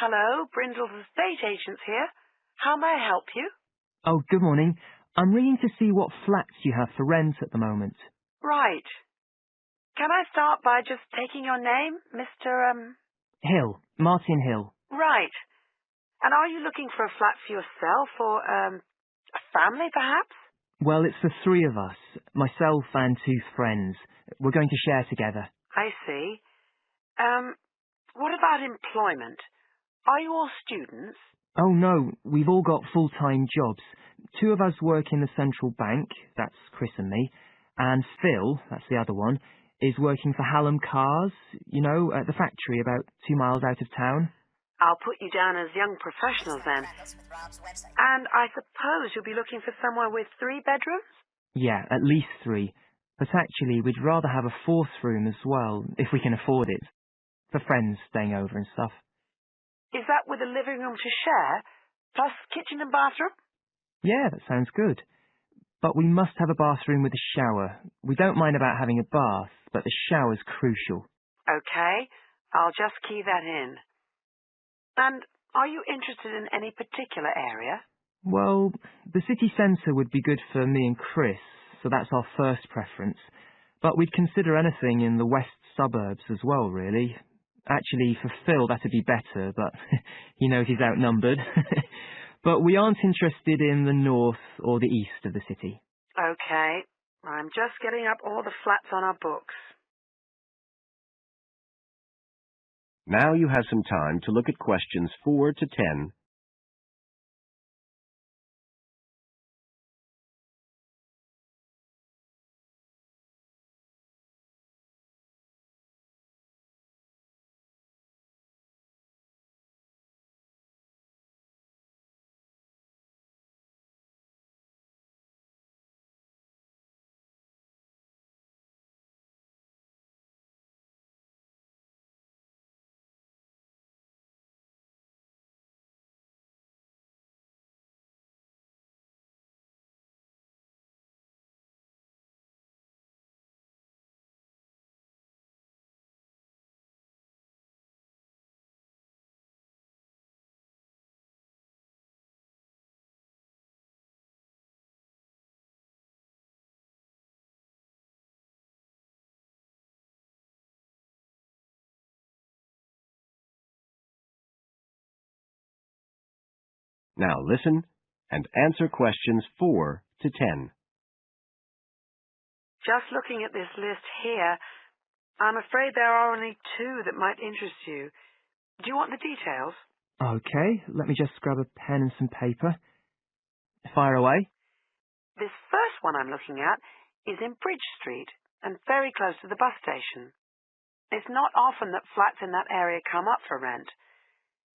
Hello, Brindle's estate agents here. How may I help you? Oh, good morning. I'm ringing to see what flats you have for rent at the moment. Right. Can I start by just taking your name, Mr. Hill. Martin Hill. Right. And are you looking for a flat for yourself or, a family, perhaps? Well, it's for three of us, myself and two friends. We're going to share together. I see. What about employment? Are you all students? Oh no, we've all got full-time jobs. Two of us work in the central bank, that's Chris and me, and Phil, that's the other one, is working for Hallam Cars, at the factory about 2 miles out of town. I'll put you down as young professionals then. And I suppose you'll be looking for somewhere with 3 bedrooms? Yeah, at least 3. But actually, we'd rather have a 4th room as well, if we can afford it. For friends staying over and stuff. Is that with a living room to share, plus kitchen and bathroom? Yeah, that sounds good. But we must have a bathroom with a shower. We don't mind about having a bath, but the shower's crucial. Okay, I'll just key that in. And are you interested in any particular area? Well, the city centre would be good for me and Chris, so that's our first preference. But we'd consider anything in the west suburbs as well, really. Actually, for Phil, that'd be better, but he knows he's outnumbered. But we aren't interested in the north or the east of the city. Okay, I'm just getting up all the flats on our books. Now you have some time to look at questions 4 to 10. Now listen and answer questions 4 to 10. Just looking at this list here, I'm afraid there are only 2 that might interest you. Do you want the details? Okay, let me just grab a pen and some paper. Fire away. This first one I'm looking at is in Bridge Street and very close to the bus station. It's not often that flats in that area come up for rent.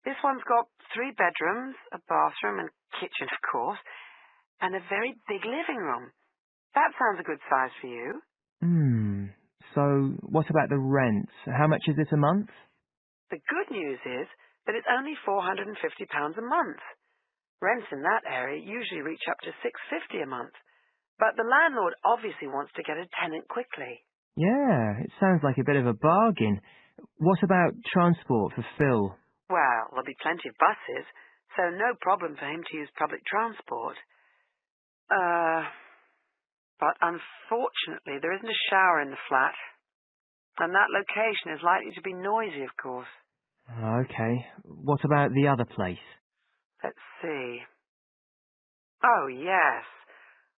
This one's got 3 bedrooms, a bathroom and kitchen, of course, and a very big living room. That sounds a good size for you. So what about the rent? How much is it a month? The good news is that it's only £450 a month. Rents in that area usually reach up to £650 a month, but the landlord obviously wants to get a tenant quickly. Yeah, it sounds like a bit of a bargain. What about transport for Phil? Well, there'll be plenty of buses, so no problem for him to use public transport. But unfortunately there isn't a shower in the flat, and that location is likely to be noisy, of course. Okay, what about the other place? Let's see. Oh, yes.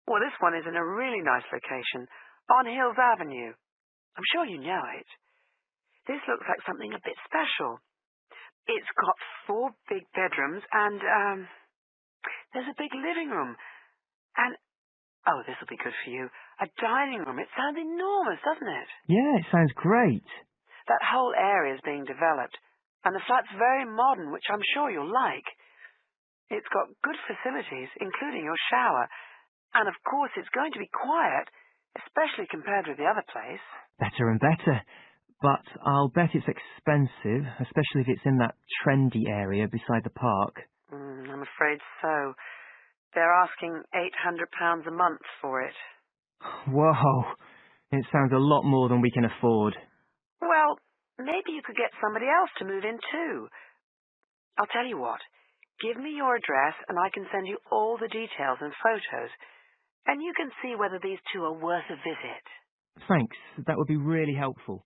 Well, this one is in a really nice location, on Hills Avenue. I'm sure you know it. This looks like something a bit special. It's got 4 big bedrooms and, there's a big living room. And, oh, this will be good for you, a dining room. It sounds enormous, doesn't it? Yeah, it sounds great. That whole area is being developed, and the flat's very modern, which I'm sure you'll like. It's got good facilities, including your shower, and of course it's going to be quiet, especially compared with the other place. Better and better. But I'll bet it's expensive, especially if it's in that trendy area beside the park. I'm afraid so. They're asking £800 a month for it. Whoa, it sounds a lot more than we can afford. Well, maybe you could get somebody else to move in too. I'll tell you what. Give me your address and I can send you all the details and photos, and you can see whether these two are worth a visit. Thanks, that would be really helpful.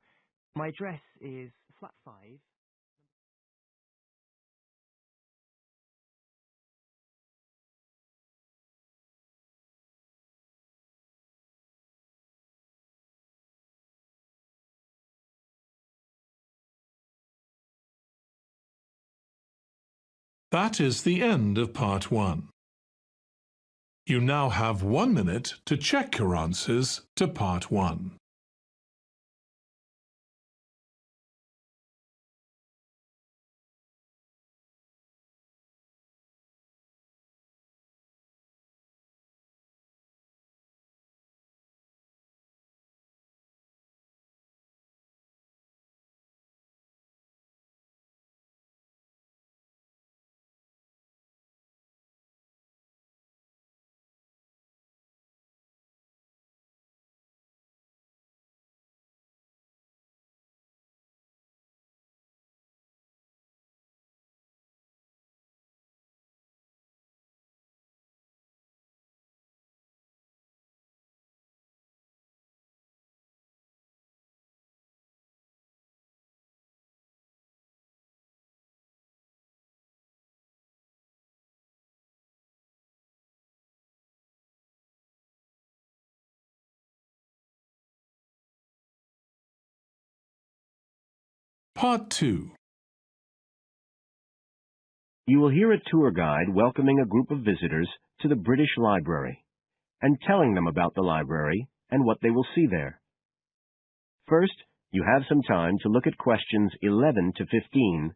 My address is flat 5. That is the end of part 1. You now have 1 minute to check your answers to part 1. Part 2. You will hear a tour guide welcoming a group of visitors to the British Library and telling them about the library and what they will see there. First, you have some time to look at questions 11 to 15.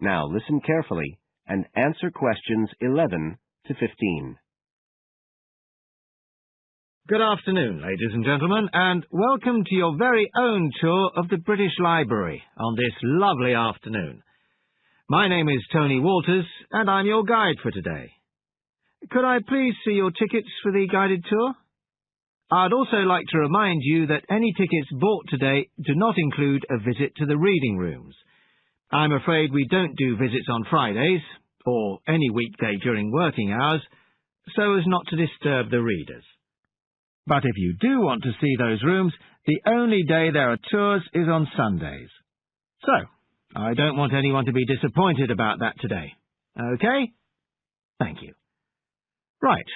Now listen carefully and answer questions 11 to 15. Good afternoon, ladies and gentlemen, and welcome to your very own tour of the British Library on this lovely afternoon. My name is Tony Walters, and I'm your guide for today. Could I please see your tickets for the guided tour? I'd also like to remind you that any tickets bought today do not include a visit to the reading rooms. I'm afraid we don't do visits on Fridays, or any weekday during working hours, so as not to disturb the readers. But if you do want to see those rooms, the only day there are tours is on Sundays. So, I don't want anyone to be disappointed about that today. OK? Thank you. Right,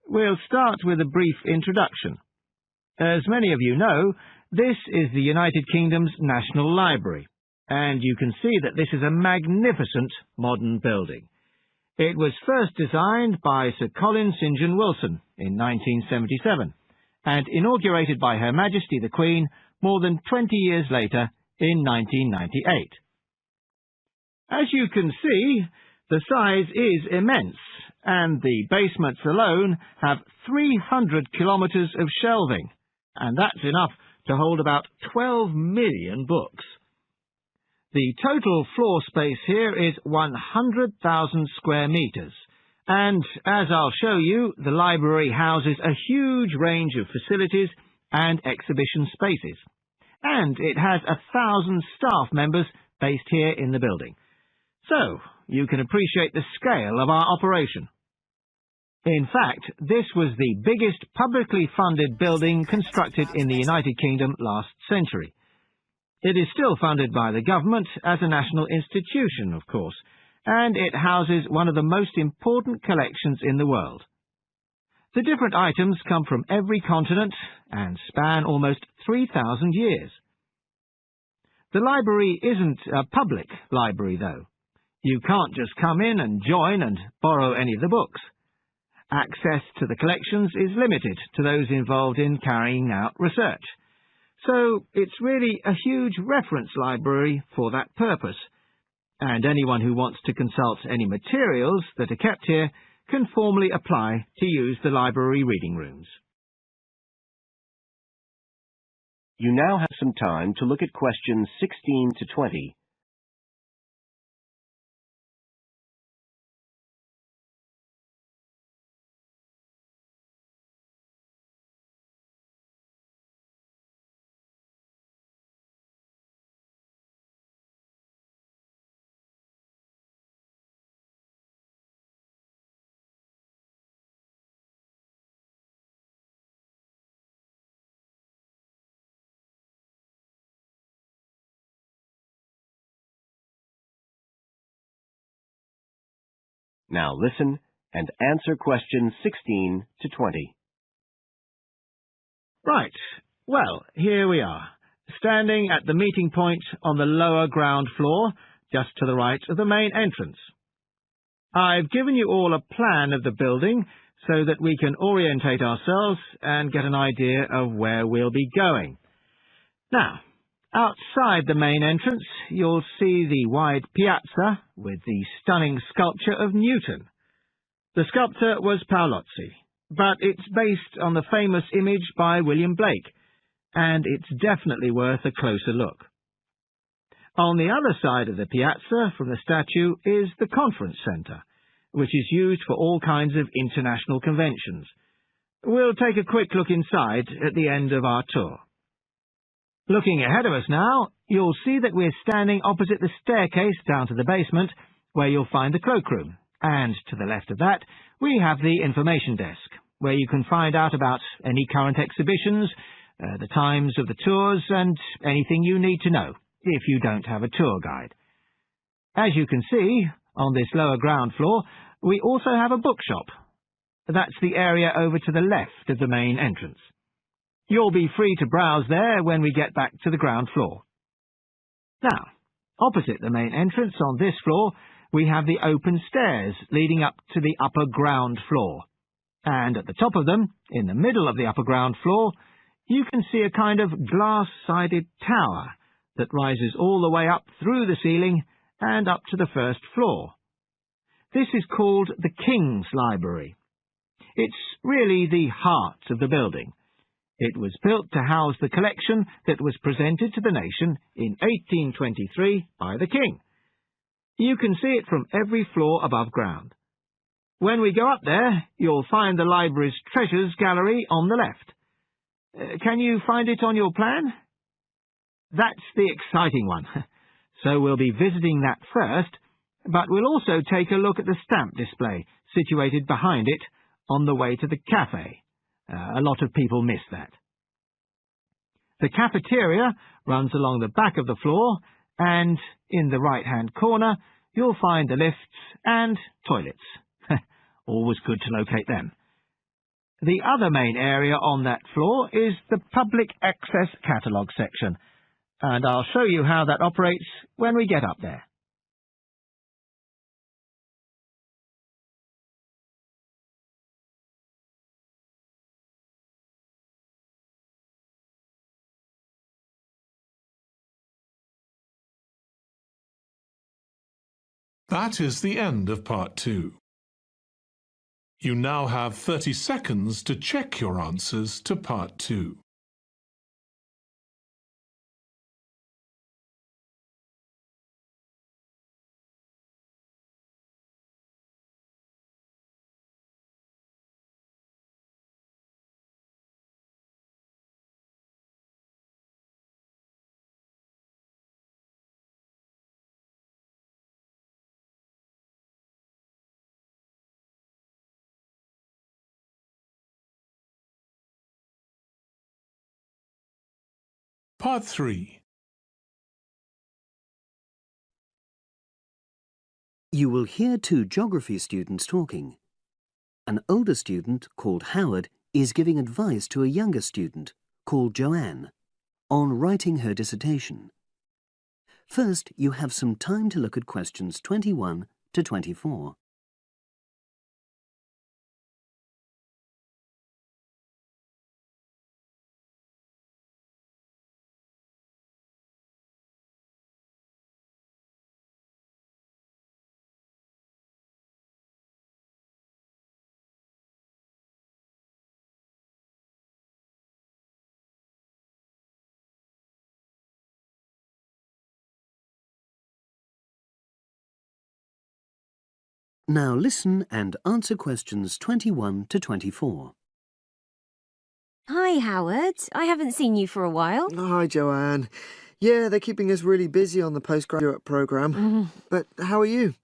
we'll start with a brief introduction. As many of you know, this is the United Kingdom's National Library, and you can see that this is a magnificent modern building. It was first designed by Sir Colin St. John Wilson in 1977, and inaugurated by Her Majesty the Queen more than 20 years later in 1998. As you can see, the size is immense, and the basements alone have 300 kilometres of shelving, and that's enough to hold about 12 million books. The total floor space here is 100,000 square metres, and, as I'll show you, the library houses a huge range of facilities and exhibition spaces. And it has 1,000 staff members based here in the building. So, you can appreciate the scale of our operation. In fact, this was the biggest publicly funded building constructed in the United Kingdom last century. It is still funded by the government as a national institution, of course, and it houses one of the most important collections in the world. The different items come from every continent and span almost 3,000 years. The library isn't a public library, though. You can't just come in and join and borrow any of the books. Access to the collections is limited to those involved in carrying out research. so it's really a huge reference library for that purpose, and anyone who wants to consult any materials that are kept here can formally apply to use the library reading rooms. You now have some time to look at questions 16 to 20. Now listen and answer questions 16 to 20. Right. Well, here we are, standing at the meeting point on the lower ground floor, just to the right of the main entrance. I've given you all a plan of the building so that we can orientate ourselves and get an idea of where we'll be going. Now, outside the main entrance, you'll see the wide piazza with the stunning sculpture of Newton. The sculptor was Paolozzi, but it's based on the famous image by William Blake, and it's definitely worth a closer look. On the other side of the piazza from the statue is the conference centre, which is used for all kinds of international conventions. We'll take a quick look inside at the end of our tour. Looking ahead of us now, you'll see that we're standing opposite the staircase down to the basement, where you'll find the cloakroom. And to the left of that, we have the information desk, where you can find out about any current exhibitions, the times of the tours, and anything you need to know, if you don't have a tour guide. As you can see, on this lower ground floor, we also have a bookshop. That's the area over to the left of the main entrance. You'll be free to browse there when we get back to the ground floor. Now, opposite the main entrance on this floor, we have the open stairs leading up to the upper ground floor. And at the top of them, in the middle of the upper ground floor, you can see a kind of glass-sided tower that rises all the way up through the ceiling and up to the first floor. This is called the King's Library. It's really the heart of the building. It was built to house the collection that was presented to the nation in 1823 by the King. You can see it from every floor above ground. When we go up there, you'll find the library's treasures gallery on the left. Can you find it on your plan? That's the exciting one. So we'll be visiting that first, but we'll also take a look at the stamp display situated behind it on the way to the cafe. A lot of people miss that. The cafeteria runs along the back of the floor, and in the right-hand corner, you'll find the lifts and toilets. Always good to locate them. The other main area on that floor is the public access catalogue section, and I'll show you how that operates when we get up there. That is the end of part 2. You now have 30 seconds to check your answers to part 2. Part 3. You will hear two geography students talking. An older student, called Howard, is giving advice to a younger student, called Joanne, on writing her dissertation. First, you have some time to look at questions 21 to 24. Now listen and answer questions 21 to 24. Hi, Howard. I haven't seen you for a while. Hi, Joanne. Yeah, they're keeping us really busy on the postgraduate programme. But how are you?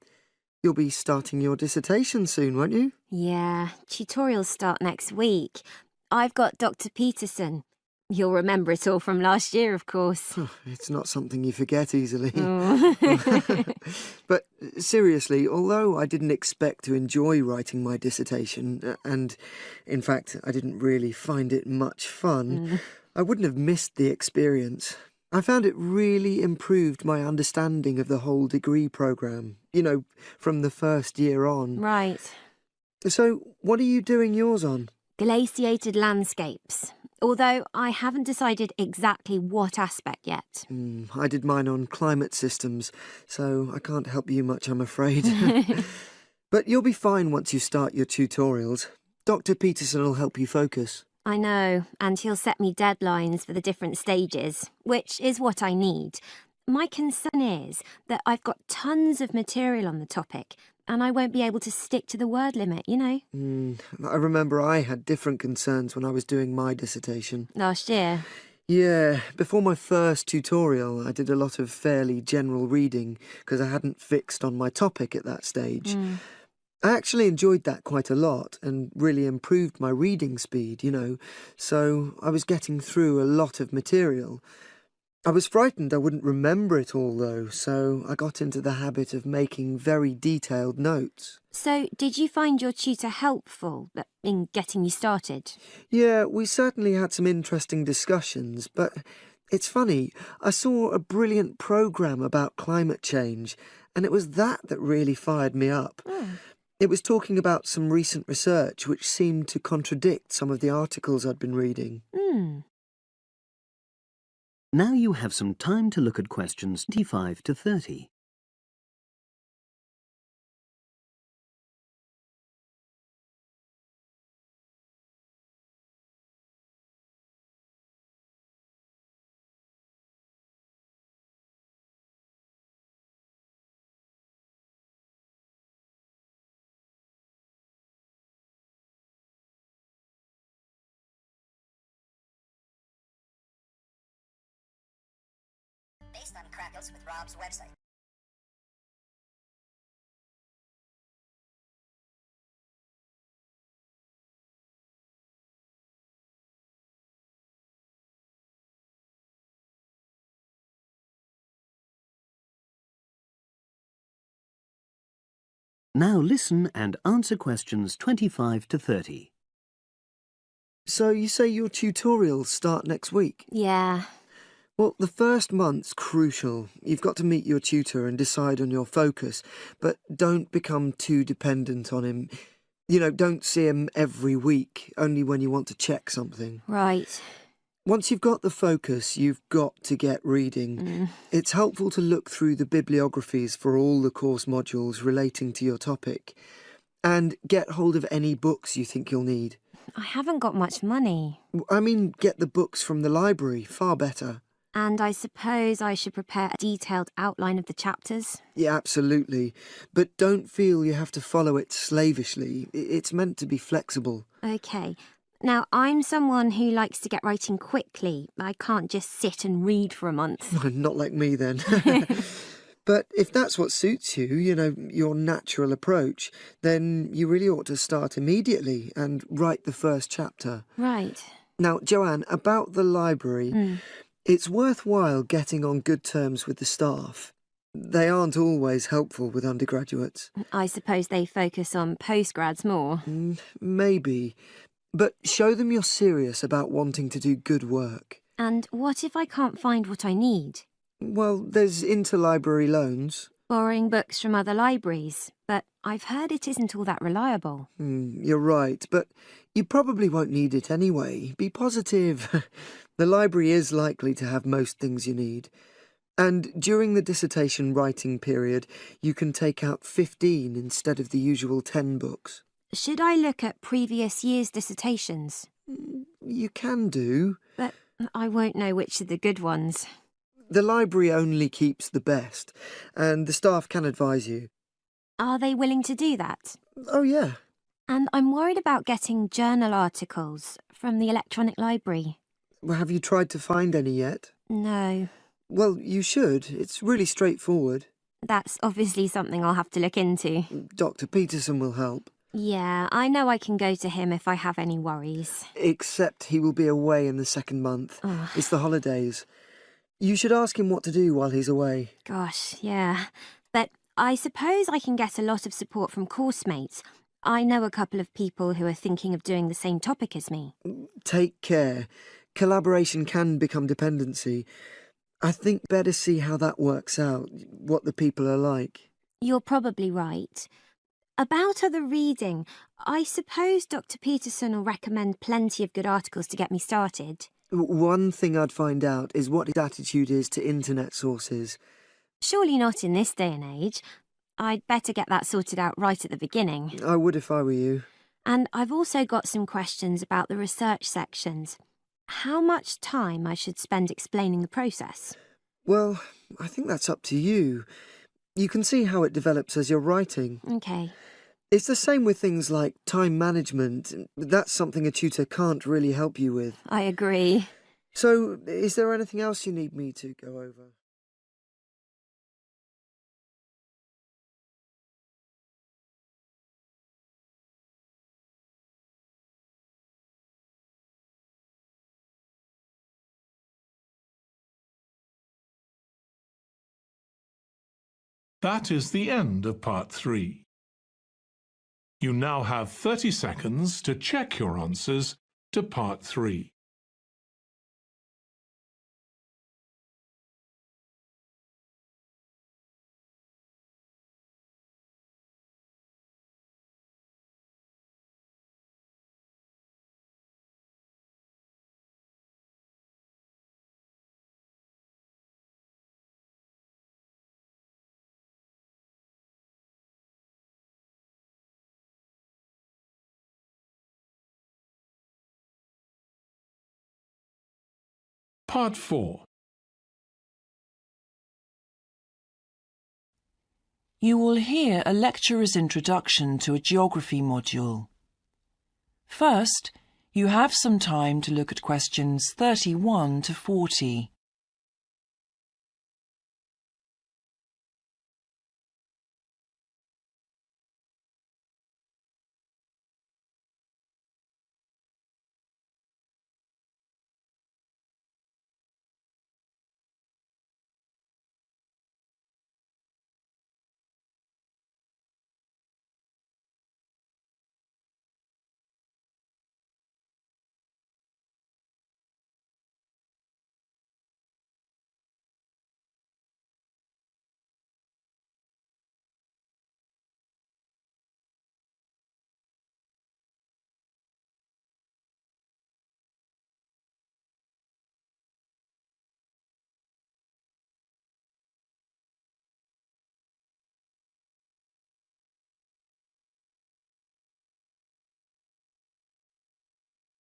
You'll be starting your dissertation soon, won't you? Yeah, tutorials start next week. I've got Dr. Peterson. You'll remember it all from last year, of course. It's not something you forget easily. Oh. But seriously, although I didn't expect to enjoy writing my dissertation, and in fact I didn't really find it much fun, I wouldn't have missed the experience. I found it really improved my understanding of the whole degree programme, you know, from the first year on. Right. So, what are you doing yours on? Glaciated landscapes. Although I haven't decided exactly what aspect yet. I did mine on climate systems, so I can't help you much, I'm afraid. But you'll be fine once you start your tutorials. Dr. Peterson will help you focus. I know, and he'll set me deadlines for the different stages, which is what I need. My concern is that I've got tons of material on the topic, and I won't be able to stick to the word limit, you know. I remember I had different concerns when I was doing my dissertation. Last year? Yeah, before my first tutorial, I did a lot of fairly general reading because I hadn't fixed on my topic at that stage. I actually enjoyed that quite a lot and really improved my reading speed, you know, so I was getting through a lot of material. I was frightened I wouldn't remember it all, though, so I got into the habit of making very detailed notes. So, did you find your tutor helpful in getting you started? Yeah, we certainly had some interesting discussions, but it's funny, I saw a brilliant programme about climate change, and it was that really fired me up. It was talking about some recent research which seemed to contradict some of the articles I'd been reading. Now you have some time to look at questions 25 to 30. Based on Crackles with Rob's website. Now listen and answer questions 25 to 30. So you say your tutorials start next week? Yeah. Well, the first month's crucial. You've got to meet your tutor and decide on your focus, but don't become too dependent on him. You know, don't see him every week, only when you want to check something. Right. Once you've got the focus, you've got to get reading. It's helpful to look through the bibliographies for all the course modules relating to your topic, and get hold of any books you think you'll need. I haven't got much money. I mean, get the books from the library, far better. And I suppose I should prepare a detailed outline of the chapters? Yeah, absolutely. But don't feel you have to follow it slavishly. It's meant to be flexible. OK. Now, I'm someone who likes to get writing quickly. I can't just sit and read for a month. Not like me, then. But if that's what suits you, you know, your natural approach, then you really ought to start immediately and write the first chapter. Right. Now, Joanne, about the library, it's worthwhile getting on good terms with the staff. They aren't always helpful with undergraduates. I suppose they focus on postgrads more. Maybe. But show them you're serious about wanting to do good work. And what if I can't find what I need? Well, there's interlibrary loans. Borrowing books from other libraries, but I've heard it isn't all that reliable. You're right, but you probably won't need it anyway. Be positive. The library is likely to have most things you need. And during the dissertation writing period, you can take out 15 instead of the usual 10 books. Should I look at previous year's dissertations? You can do. But I won't know which are the good ones. The library only keeps the best, and the staff can advise you. Are they willing to do that? Oh, yeah. And I'm worried about getting journal articles from the electronic library. Well, have you tried to find any yet? No. Well, you should. It's really straightforward. That's obviously something I'll have to look into. Dr. Peterson will help. Yeah, I know I can go to him if I have any worries. Except he will be away in the second month. Oh. It's the holidays. You should ask him what to do while he's away. Gosh, yeah. But I suppose I can get a lot of support from course mates. I know a couple of people who are thinking of doing the same topic as me. Take care. Collaboration can become dependency. I think better see how that works out, what the people are like. You're probably right. About other reading, I suppose Dr. Peterson will recommend plenty of good articles to get me started. One thing I'd find out is what his attitude is to internet sources. Surely not in this day and age. I'd better get that sorted out right at the beginning. I would if I were you. And I've also got some questions about the research sections. How much time I should spend explaining the process? Well, I think that's up to you. You can see how it develops as you're writing. OK. It's the same with things like time management. That's something a tutor can't really help you with. I agree. So, is there anything else you need me to go over? That is the end of part 3. You now have 30 seconds to check your answers to part 3. Part 4. You will hear a lecturer's introduction to a geography module. First, you have some time to look at questions 31 to 40.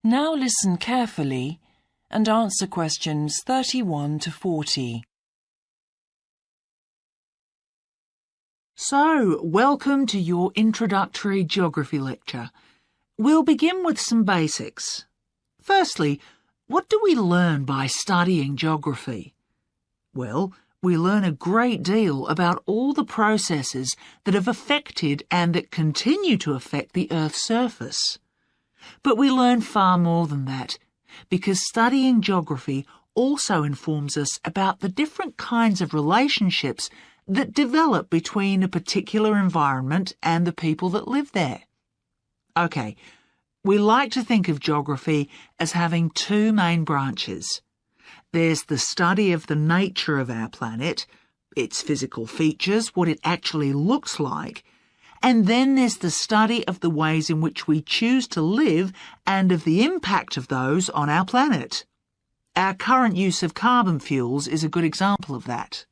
Now listen carefully and answer questions 31 to 40. So, welcome to your introductory geography lecture. We'll begin with some basics. Firstly, what do we learn by studying geography? Well, we learn a great deal about all the processes that have affected and that continue to affect the Earth's surface. But we learn far more than that, because studying geography also informs us about the different kinds of relationships that develop between a particular environment and the people that live there. OK, we like to think of geography as having two main branches. There's the study of the nature of our planet, its physical features, what it actually looks like, and then there's the study of the ways in which we choose to live and of the impact of those on our planet. Our current use of carbon fuels is a good example of that.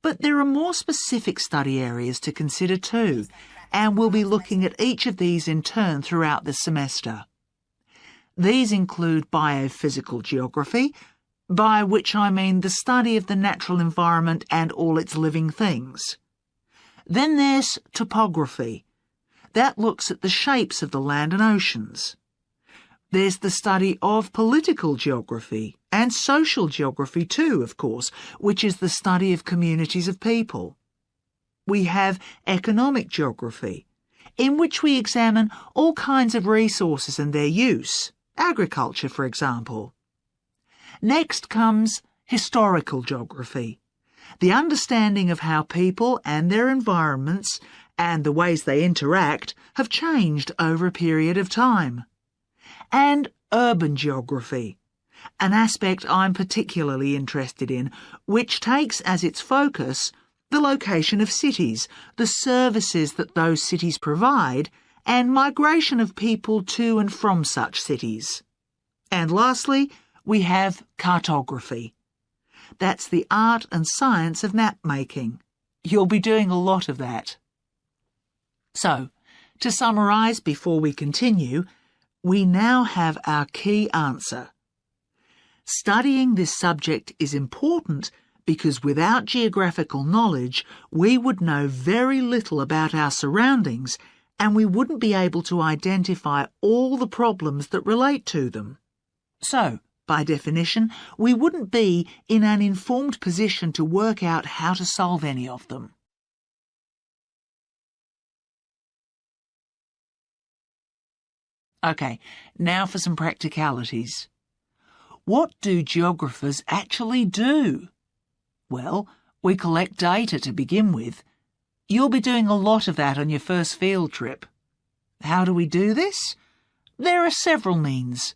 But there are more specific study areas to consider too, and we'll be looking at each of these in turn throughout the semester. These include biophysical geography, by which I mean the study of the natural environment and all its living things. Then there's topography. That looks at the shapes of the land and oceans. There's the study of political geography and social geography too, of course, which is the study of communities of people. We have economic geography, in which we examine all kinds of resources and their use, agriculture, for example. Next comes historical geography, the understanding of how people and their environments and the ways they interact have changed over a period of time. And urban geography, an aspect I'm particularly interested in, which takes as its focus the location of cities, the services that those cities provide, and migration of people to and from such cities. And lastly, we have cartography. That's the art and science of map making. You'll be doing a lot of that. So, to summarise before we continue, we now have our key answer. Studying this subject is important because without geographical knowledge, we would know very little about our surroundings and we wouldn't be able to identify all the problems that relate to them. So, by definition, we wouldn't be in an informed position to work out how to solve any of them. OK, now for some practicalities. What do geographers actually do? Well, we collect data to begin with. You'll be doing a lot of that on your first field trip. How do we do this? There are several means.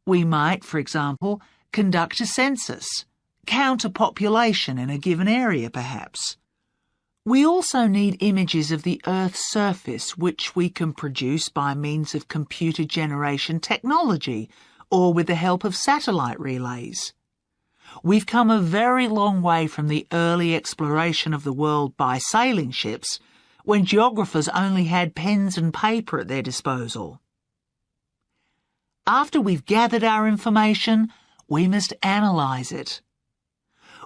We might, for example, conduct a census, count a population in a given area perhaps. We also need images of the Earth's surface which we can produce by means of computer generation technology or with the help of satellite relays. We've come a very long way from the early exploration of the world by sailing ships, when geographers only had pens and paper at their disposal. After we've gathered our information, we must analyse it.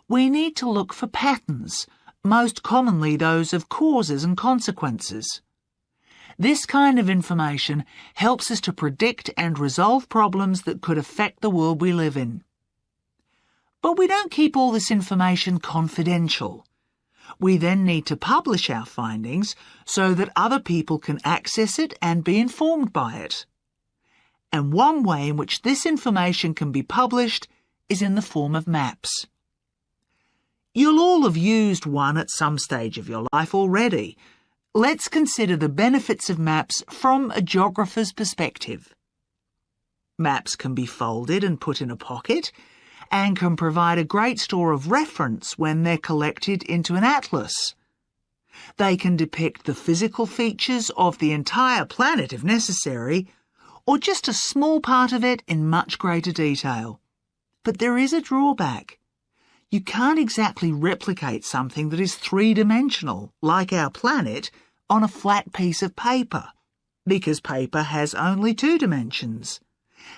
We need to look for patterns, most commonly those of causes and consequences. This kind of information helps us to predict and resolve problems that could affect the world we live in. But we don't keep all this information confidential. We then need to publish our findings so that other people can access it and be informed by it. And one way in which this information can be published is in the form of maps. You'll all have used one at some stage of your life already. Let's consider the benefits of maps from a geographer's perspective. Maps can be folded and put in a pocket, and can provide a great store of reference when they're collected into an atlas. They can depict the physical features of the entire planet if necessary, or just a small part of it in much greater detail. But there is a drawback. You can't exactly replicate something that is three-dimensional, like our planet, on a flat piece of paper, because paper has only 2 dimensions.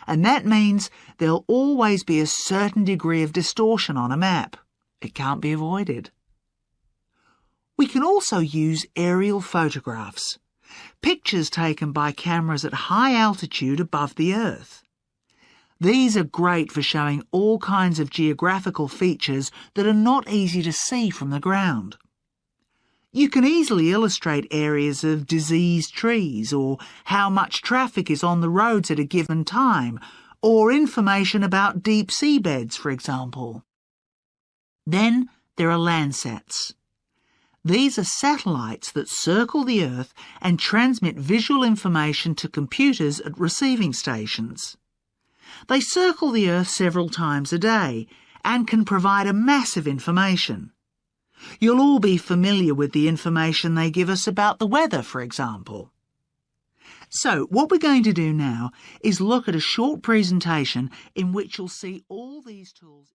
And that means there'll always be a certain degree of distortion on a map. It can't be avoided. We can also use aerial photographs, pictures taken by cameras at high altitude above the Earth. These are great for showing all kinds of geographical features that are not easy to see from the ground. You can easily illustrate areas of diseased trees, or how much traffic is on the roads at a given time, or information about deep seabeds, for example. Then there are Landsats. These are satellites that circle the Earth and transmit visual information to computers at receiving stations. They circle the Earth several times a day and can provide a mass of information. You'll all be familiar with the information they give us about the weather, for example. So, what we're going to do now is look at a short presentation in which you'll see all these tools.